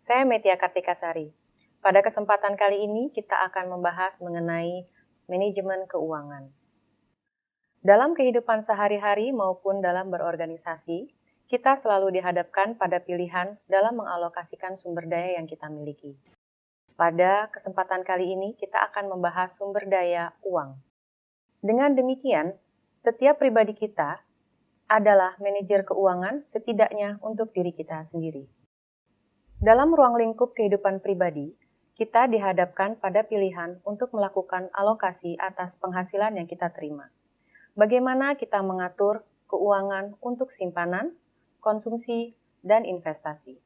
Saya Metia Kartikasari. Pada kesempatan kali ini kita akan membahas mengenai manajemen keuangan. Dalam kehidupan sehari-hari maupun dalam berorganisasi, kita selalu dihadapkan pada pilihan dalam mengalokasikan sumber daya yang kita miliki. Pada kesempatan kali ini kita akan membahas sumber daya uang. Dengan demikian, setiap pribadi kita adalah manajer keuangan setidaknya untuk diri kita sendiri. Dalam ruang lingkup kehidupan pribadi, kita dihadapkan pada pilihan untuk melakukan alokasi atas penghasilan yang kita terima. Bagaimana kita mengatur keuangan untuk simpanan, konsumsi, dan investasi.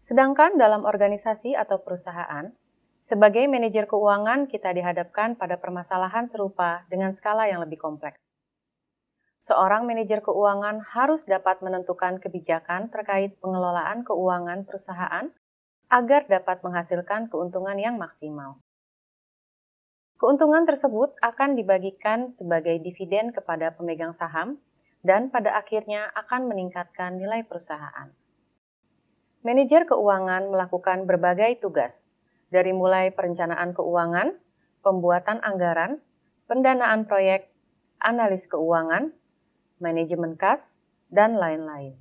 Sedangkan dalam organisasi atau perusahaan, sebagai manajer keuangan kita dihadapkan pada permasalahan serupa dengan skala yang lebih kompleks. Seorang manajer keuangan harus dapat menentukan kebijakan terkait pengelolaan keuangan perusahaan agar dapat menghasilkan keuntungan yang maksimal. Keuntungan tersebut akan dibagikan sebagai dividen kepada pemegang saham dan pada akhirnya akan meningkatkan nilai perusahaan. Manajer keuangan melakukan berbagai tugas, dari mulai perencanaan keuangan, pembuatan anggaran, pendanaan proyek, analis keuangan, manajemen kas, dan lain-lain.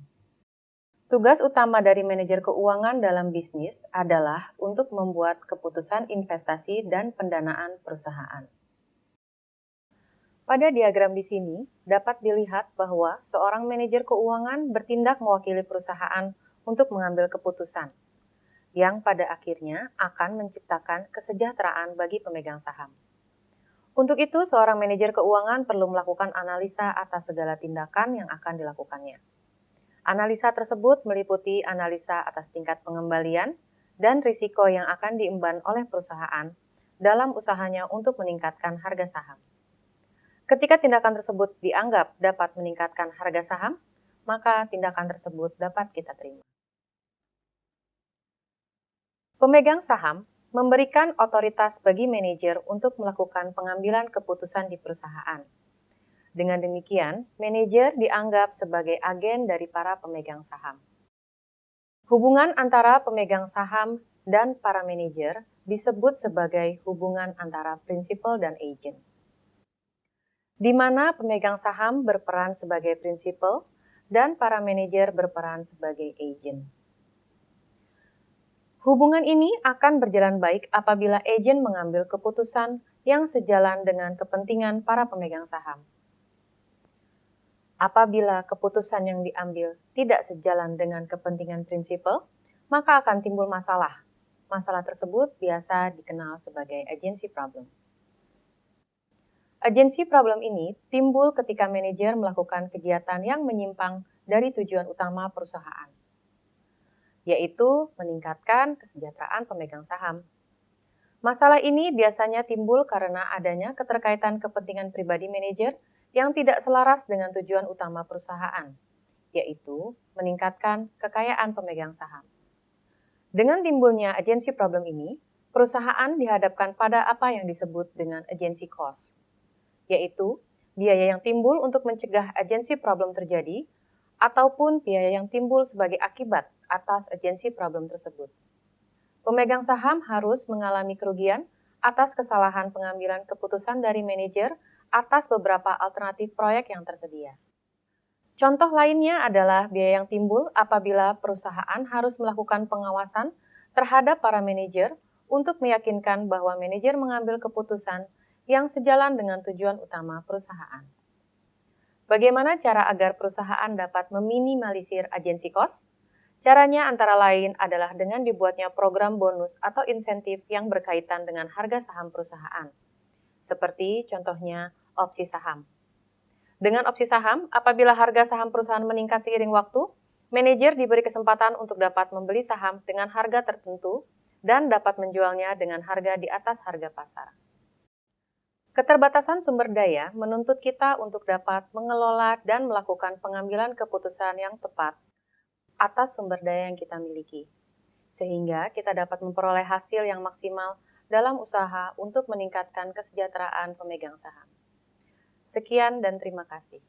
Tugas utama dari manajer keuangan dalam bisnis adalah untuk membuat keputusan investasi dan pendanaan perusahaan. Pada diagram di sini, dapat dilihat bahwa seorang manajer keuangan bertindak mewakili perusahaan untuk mengambil keputusan, yang pada akhirnya akan menciptakan kesejahteraan bagi pemegang saham. Untuk itu, seorang manajer keuangan perlu melakukan analisa atas segala tindakan yang akan dilakukannya. Analisa tersebut meliputi analisa atas tingkat pengembalian dan risiko yang akan diemban oleh perusahaan dalam usahanya untuk meningkatkan harga saham. Ketika tindakan tersebut dianggap dapat meningkatkan harga saham, maka tindakan tersebut dapat kita terima. Pemegang saham memberikan otoritas bagi manajer untuk melakukan pengambilan keputusan di perusahaan. Dengan demikian, manajer dianggap sebagai agen dari para pemegang saham. Hubungan antara pemegang saham dan para manajer disebut sebagai hubungan antara prinsipal dan agent, di mana pemegang saham berperan sebagai prinsipal dan para manajer berperan sebagai agent. Hubungan ini akan berjalan baik apabila agen mengambil keputusan yang sejalan dengan kepentingan para pemegang saham. Apabila keputusan yang diambil tidak sejalan dengan kepentingan prinsipal, maka akan timbul masalah. Masalah tersebut biasa dikenal sebagai agency problem. Agency problem ini timbul ketika manajer melakukan kegiatan yang menyimpang dari tujuan utama perusahaan, yaitu meningkatkan kesejahteraan pemegang saham. Masalah ini biasanya timbul karena adanya keterkaitan kepentingan pribadi manajer yang tidak selaras dengan tujuan utama perusahaan, yaitu meningkatkan kekayaan pemegang saham. Dengan timbulnya agency problem ini, perusahaan dihadapkan pada apa yang disebut dengan agency cost, yaitu biaya yang timbul untuk mencegah agency problem terjadi ataupun biaya yang timbul sebagai akibat atas agency problem tersebut. Pemegang saham harus mengalami kerugian atas kesalahan pengambilan keputusan dari manajer atas beberapa alternatif proyek yang tersedia. Contoh lainnya adalah biaya yang timbul apabila perusahaan harus melakukan pengawasan terhadap para manajer untuk meyakinkan bahwa manajer mengambil keputusan yang sejalan dengan tujuan utama perusahaan. Bagaimana cara agar perusahaan dapat meminimalisir agency cost? Caranya antara lain adalah dengan dibuatnya program bonus atau insentif yang berkaitan dengan harga saham perusahaan, seperti contohnya opsi saham. Dengan opsi saham, apabila harga saham perusahaan meningkat seiring waktu, manajer diberi kesempatan untuk dapat membeli saham dengan harga tertentu dan dapat menjualnya dengan harga di atas harga pasar. Keterbatasan sumber daya menuntut kita untuk dapat mengelola dan melakukan pengambilan keputusan yang tepat atas sumber daya yang kita miliki, sehingga kita dapat memperoleh hasil yang maksimal dalam usaha untuk meningkatkan kesejahteraan pemegang saham. Sekian dan terima kasih.